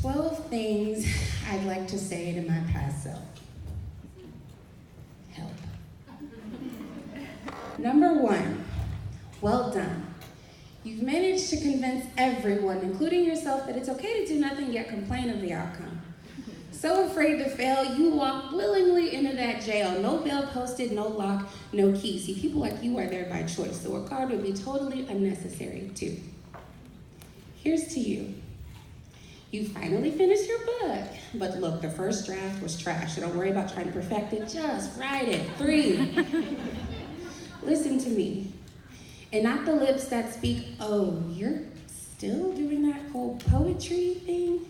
12 things I'd like to say to my past self. Help. Number 1, well done. You've managed to convince everyone, including yourself, that it's okay to do nothing yet complain of the outcome. So afraid to fail, you walked willingly into that jail. No bail posted, no lock, no key. See, people like you are there by choice, so a card would be totally unnecessary too. Here's to you. You finally finished your book. But look, the first draft was trash, so don't worry about trying to perfect it. Just write it. 3. Listen to me. And not the lips that speak, oh, you're still doing that whole poetry thing?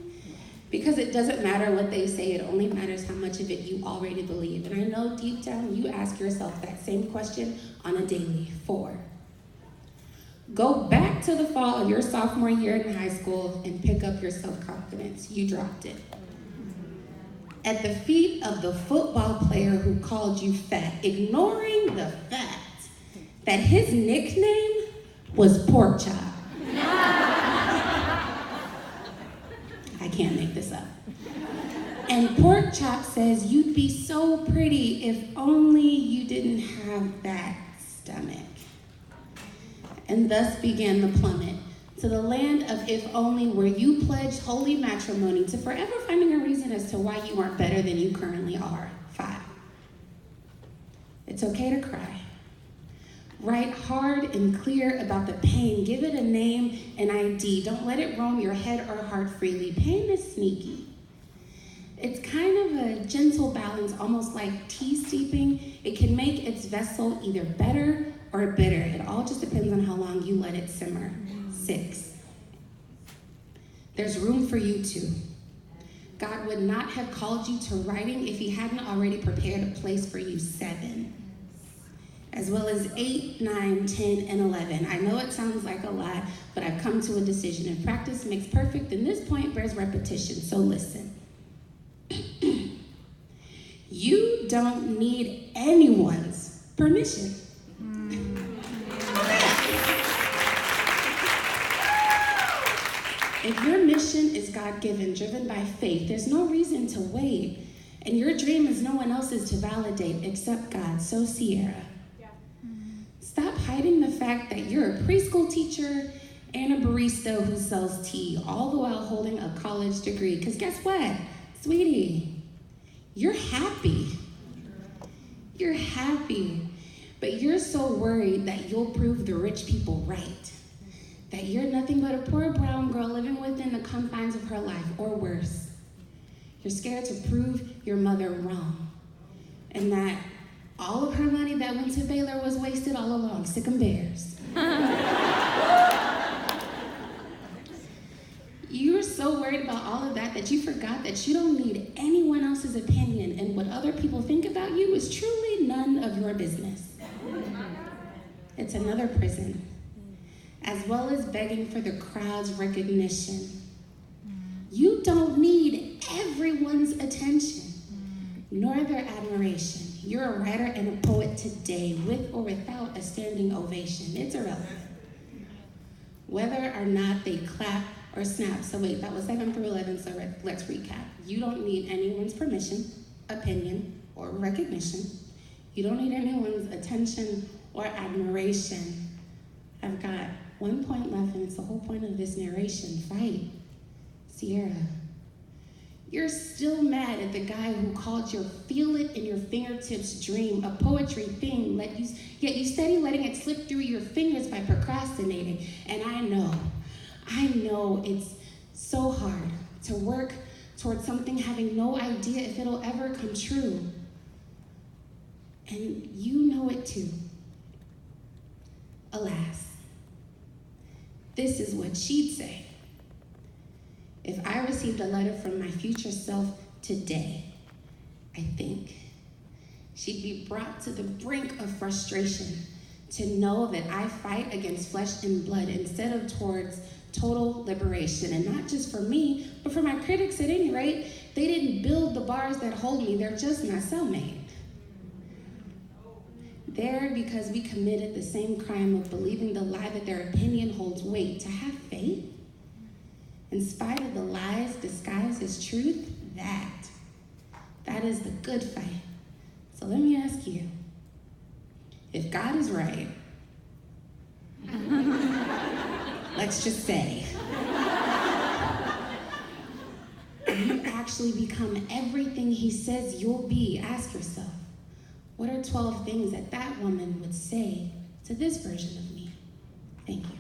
Because it doesn't matter what they say, it only matters how much of it you already believe. And I know deep down you ask yourself that same question on a daily. 4. Go back to the fall of your sophomore year in high school and pick up your self-confidence. You dropped it. At the feet of the football player who called you fat, ignoring the fact that his nickname was Pork Chop. I can't make this up. And Pork Chop says, you'd be so pretty if only you didn't have that stomach. And thus began the plummet to the land of if only, where you pledged holy matrimony to forever finding a reason as to why you aren't better than you currently are. 5. It's okay to cry. Write hard and clear about the pain. Give it a name and ID. Don't let it roam your head or heart freely. Pain is sneaky. It's kind of a gentle balance, almost like tea steeping. It can make its vessel either better or bitter. It all just depends on how long you let it simmer. 6. There's room for you too. God would not have called you to writing if he hadn't already prepared a place for you. 7. As well as 8, 9, 10, and 11. I know it sounds like a lot, but I've come to a decision. If practice makes perfect, then this point bears repetition. So listen. You don't need anyone's permission. If your mission is God-given, driven by faith, there's no reason to wait. And your dream is no one else's to validate except God. So Sierra. Stop hiding the fact that you're a preschool teacher and a barista who sells tea, all the while holding a college degree. Because guess what, sweetie? You're happy. You're happy. But you're so worried that you'll prove the rich people right. That you're nothing but a poor brown girl living within the confines of her life, or worse. You're scared to prove your mother wrong. And that all of her money that went to Baylor was wasted all along. Sick 'em bears. You're so worried about all of that you forgot that you don't need anyone else's opinion, and what other people think about you is truly none of your business. It's another prison, as well as begging for the crowd's recognition. You don't need everyone's attention, nor their admiration. You're a writer and a poet today, with or without a standing ovation. It's irrelevant. Whether or not they clap or snap. So wait, that was 7 through 11, so let's recap. You don't need anyone's permission, opinion, or recognition. You don't need anyone's attention or admiration. I've got 1 point left, and it's the whole point of this narration. Fight. Sierra. You're still mad at the guy who called your feel it in your fingertips dream a poetry thing, yet you steady letting it slip through your fingers by procrastinating. And I know it's so hard to work towards something having no idea if it'll ever come true. And you know it too. Alas, this is what she'd say. If I received a letter from my future self today, I think she'd be brought to the brink of frustration to know that I fight against flesh and blood instead of towards total liberation. And not just for me, but for my critics at any rate. They didn't build the bars that hold me, they're just my cellmate. There because we committed the same crime of believing the lie that their opinion holds weight. To have faith in spite of the lies disguised as truth, that is the good fight. So let me ask you, if God is right, let's just say, and you actually become everything he says you'll be, ask yourself, what are 12 things that woman would say to this version of me? Thank you.